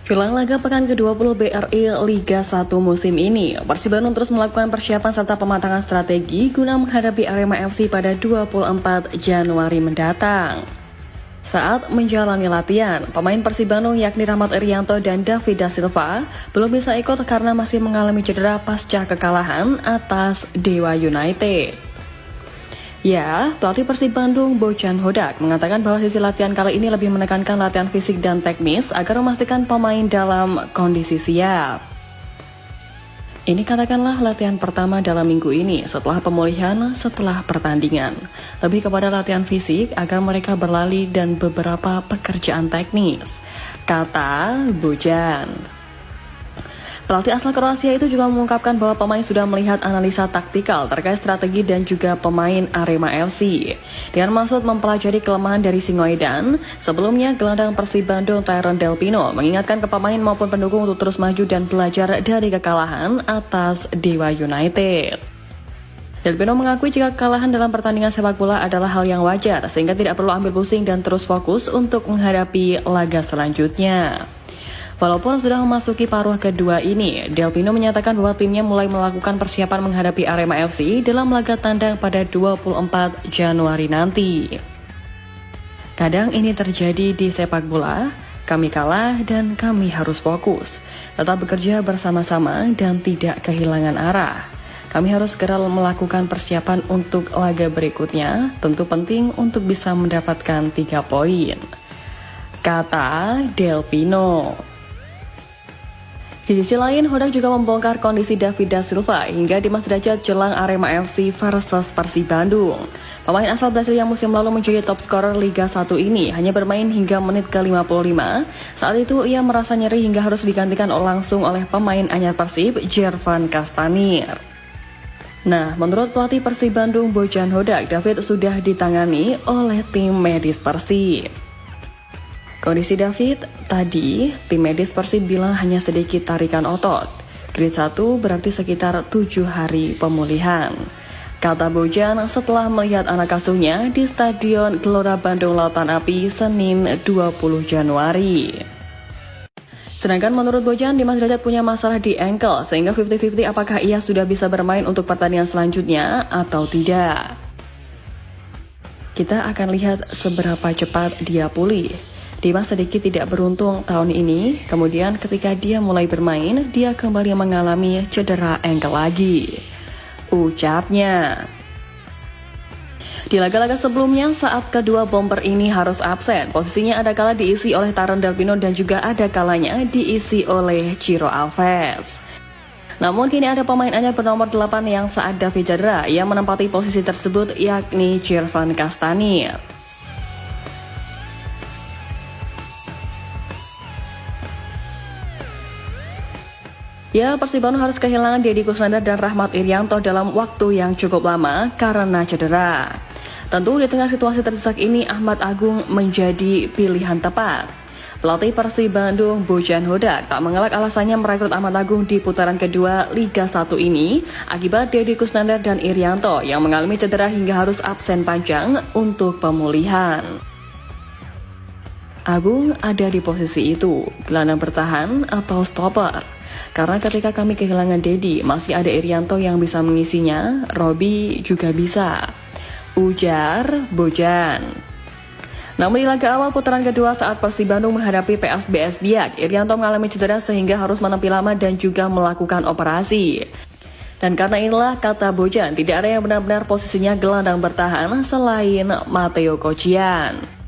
Jelang laga pekan ke-20 BRI Liga 1 musim ini, Persib Bandung terus melakukan persiapan serta pematangan strategi guna menghadapi Arema FC pada 24 Januari mendatang. Saat menjalani latihan, pemain Persib Bandung yakni Rahmat Irianto dan David Da Silva belum bisa ikut karena masih mengalami cedera pasca kekalahan atas Dewa United. Ya, pelatih Persib Bandung Bojan Hodak mengatakan bahwa sisi latihan kali ini lebih menekankan latihan fisik dan teknis agar memastikan pemain dalam kondisi siap. Ini katakanlah latihan pertama dalam minggu ini setelah pemulihan setelah pertandingan. Lebih kepada latihan fisik agar mereka berlari dan beberapa pekerjaan teknis, kata Bojan. Pelatih asal Kroasia itu juga mengungkapkan bahwa pemain sudah melihat analisa taktikal terkait strategi dan juga pemain Arema FC. Dengan maksud mempelajari kelemahan dari Singoedan, sebelumnya gelandang Persib Bandung Tyron Delpino mengingatkan ke pemain maupun pendukung untuk terus maju dan belajar dari kekalahan atas Dewa United. Delpino mengakui jika kekalahan dalam pertandingan sepak bola adalah hal yang wajar, sehingga tidak perlu ambil pusing dan terus fokus untuk menghadapi laga selanjutnya. Walaupun sudah memasuki paruh kedua ini, Delpino menyatakan bahwa timnya mulai melakukan persiapan menghadapi Arema FC dalam laga tandang pada 24 Januari nanti. Kadang ini terjadi di sepak bola, kami kalah dan kami harus fokus, tetap bekerja bersama-sama dan tidak kehilangan arah. Kami harus segera melakukan persiapan untuk laga berikutnya, tentu penting untuk bisa mendapatkan 3 poin, kata Delpino. Di sisi lain, Hodak juga membongkar kondisi David Da Silva hingga Dimas Derajat jelang Arema FC versus Persib Bandung. Pemain asal Brasil yang musim lalu menjadi top scorer Liga 1 ini hanya bermain hingga menit ke-55. Saat itu ia merasa nyeri hingga harus digantikan langsung oleh pemain anyar Persib, Jervan Kastanir. Nah, menurut pelatih Persib Bandung Bojan Hodak, David sudah ditangani oleh tim medis Persib. Kondisi David tadi, tim medis Persib bilang hanya sedikit tarikan otot. Grade 1 berarti sekitar 7 hari pemulihan, kata Bojan setelah melihat anak asuhnya di Stadion Gelora Bandung Lautan Api Senin 20 Januari. Sedangkan menurut Bojan, Dimas Derajat punya masalah di ankle sehingga 50-50 apakah ia sudah bisa bermain untuk pertandingan selanjutnya atau tidak. Kita akan lihat seberapa cepat dia pulih. Dimas sedikit tidak beruntung tahun ini, kemudian ketika dia mulai bermain, dia kembali mengalami cedera ankle lagi, ucapnya. Di laga-laga sebelumnya, saat kedua bomber ini harus absen, posisinya ada kala diisi oleh Tyron Delpino dan juga ada kalanya diisi oleh Ciro Alves. Namun kini ada pemain anyar bernomor 8 yang saat David cedera, yang menempati posisi tersebut yakni Jervan Kastanir. Ya, Persib Bandung harus kehilangan Deddy Kusnandar dan Rahmat Irianto dalam waktu yang cukup lama karena cedera. Tentu di tengah situasi terdesak ini, Ahmad Agung menjadi pilihan tepat. Pelatih Persib Bandung Bojan Hodak tak mengelak alasannya merekrut Ahmad Agung di putaran kedua Liga 1 ini akibat Deddy Kusnandar dan Irianto yang mengalami cedera hingga harus absen panjang untuk pemulihan. Agung ada di posisi itu, gelandang bertahan atau stopper. Karena ketika kami kehilangan Deddy, masih ada Irianto yang bisa mengisinya, Robi juga bisa, ujar Bojan. Namun di laga awal putaran kedua saat Persib Bandung menghadapi PSBS Biak, Irianto mengalami cedera sehingga harus menepi lama dan juga melakukan operasi. Dan karena inilah, kata Bojan, tidak ada yang benar-benar posisinya gelandang bertahan selain Matteo Kocian.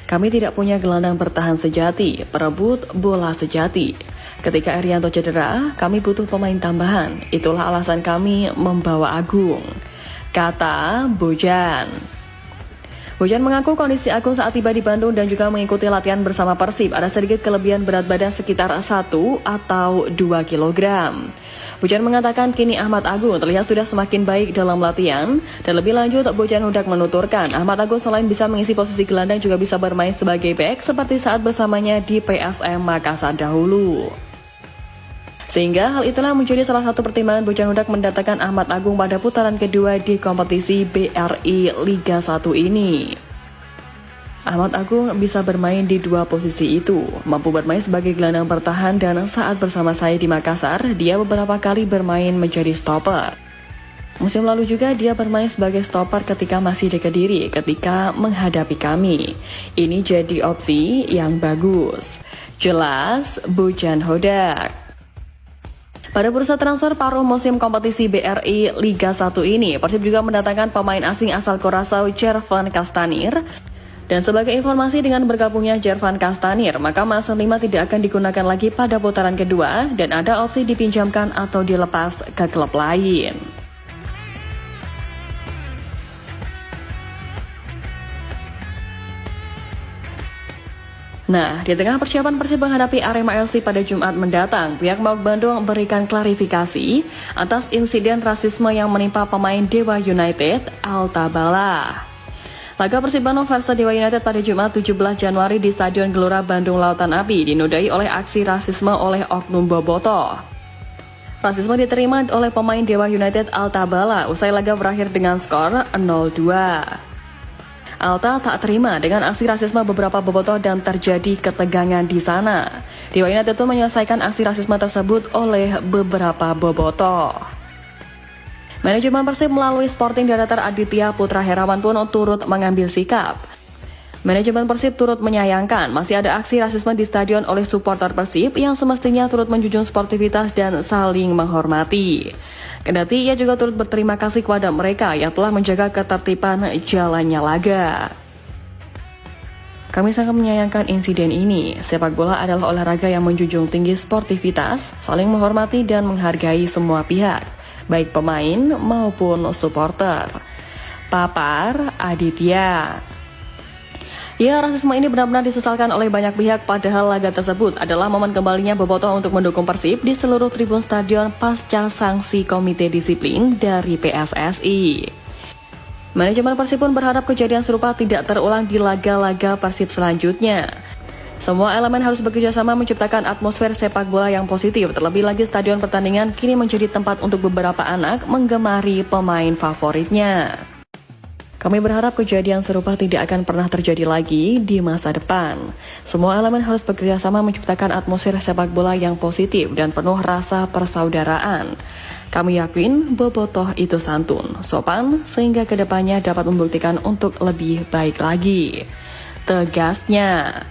Kami tidak punya gelandang bertahan sejati, perebut bola sejati. Ketika Irianto cedera, kami butuh pemain tambahan. Itulah alasan kami membawa Agung, kata Bojan. Bojan mengaku kondisi Agung saat tiba di Bandung dan juga mengikuti latihan bersama Persib ada sedikit kelebihan berat badan sekitar 1 atau 2 kg. Bojan mengatakan kini Ahmad Agung terlihat sudah semakin baik dalam latihan, dan lebih lanjut Bojan Hodak menuturkan Ahmad Agung selain bisa mengisi posisi gelandang juga bisa bermain sebagai bek seperti saat bersamanya di PSM Makassar dahulu. Sehingga hal itulah menjadi salah satu pertimbangan Bojan Hodak mendatangkan Ahmad Agung pada putaran kedua di kompetisi BRI Liga 1 ini. Ahmad Agung bisa bermain di dua posisi itu, mampu bermain sebagai gelandang bertahan dan saat bersama saya di Makassar, dia beberapa kali bermain menjadi stopper. Musim lalu juga dia bermain sebagai stopper ketika masih di Kediri ketika menghadapi kami. Ini jadi opsi yang bagus. Jelas, Bujan Hodak. Pada bursa transfer paruh musim kompetisi BRI Liga 1 ini, Persib juga mendatangkan pemain asing asal Curaçao Jervan Castanir. Dan sebagai informasi dengan bergabungnya Jervan Castanir, maka Mason 5 tidak akan digunakan lagi pada putaran kedua dan ada opsi dipinjamkan atau dilepas ke klub lain. Nah, di tengah persiapan Persib menghadapi Arema FC pada Jumat mendatang, pihak MAUK Bandung memberikan klarifikasi atas insiden rasisme yang menimpa pemain Dewa United, Altabala. Laga Persib Bandung versus Dewa United pada Jumat 17 Januari di Stadion Gelora Bandung Lautan Api dinodai oleh aksi rasisme oleh oknum bobotoh. Rasisme diterima oleh pemain Dewa United Altabala usai laga berakhir dengan skor 0-2. Alta tak terima dengan aksi rasisme beberapa bobotoh dan terjadi ketegangan di sana. Dewa United pun menyelesaikan aksi rasisme tersebut oleh beberapa bobotoh. Manajemen Persib melalui Sporting Director Aditya Putra Herawan pun turut mengambil sikap. Manajemen Persib turut menyayangkan masih ada aksi rasisme di stadion oleh supporter Persib yang semestinya turut menjunjung sportivitas dan saling menghormati. Kendati ia juga turut berterima kasih kepada mereka yang telah menjaga ketertiban jalannya laga. Kami sangat menyayangkan insiden ini. Sepak bola adalah olahraga yang menjunjung tinggi sportivitas, saling menghormati dan menghargai semua pihak, baik pemain maupun supporter. Papar Aditya. Ya, rasisme ini benar-benar disesalkan oleh banyak pihak, padahal laga tersebut adalah momen kembalinya bobotoh untuk mendukung Persib di seluruh tribun stadion pasca sanksi komite disiplin dari PSSI. Manajemen Persib pun berharap kejadian serupa tidak terulang di laga-laga Persib selanjutnya. Semua elemen harus bekerja sama menciptakan atmosfer sepak bola yang positif, terlebih lagi stadion pertandingan kini menjadi tempat untuk beberapa anak menggemari pemain favoritnya. Kami berharap kejadian serupa tidak akan pernah terjadi lagi di masa depan. Semua elemen harus bekerja sama menciptakan atmosfer sepak bola yang positif dan penuh rasa persaudaraan. Kami yakin bobotoh itu santun, sopan, sehingga kedepannya dapat membuktikan untuk lebih baik lagi. Tegasnya.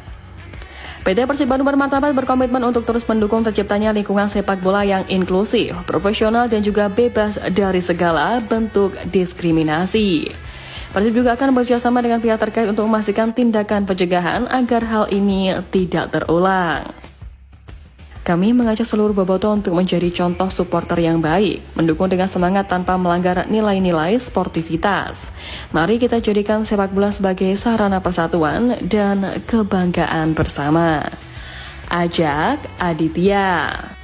PT Persib Bandung bermartabat berkomitmen untuk terus mendukung terciptanya lingkungan sepak bola yang inklusif, profesional, dan juga bebas dari segala bentuk diskriminasi. Persib juga akan bekerjasama dengan pihak terkait untuk memastikan tindakan pencegahan agar hal ini tidak terulang. Kami mengajak seluruh bobotoh untuk menjadi contoh supporter yang baik, mendukung dengan semangat tanpa melanggar nilai-nilai sportivitas. Mari kita jadikan sepak bola sebagai sarana persatuan dan kebanggaan bersama. Ajak Aditya.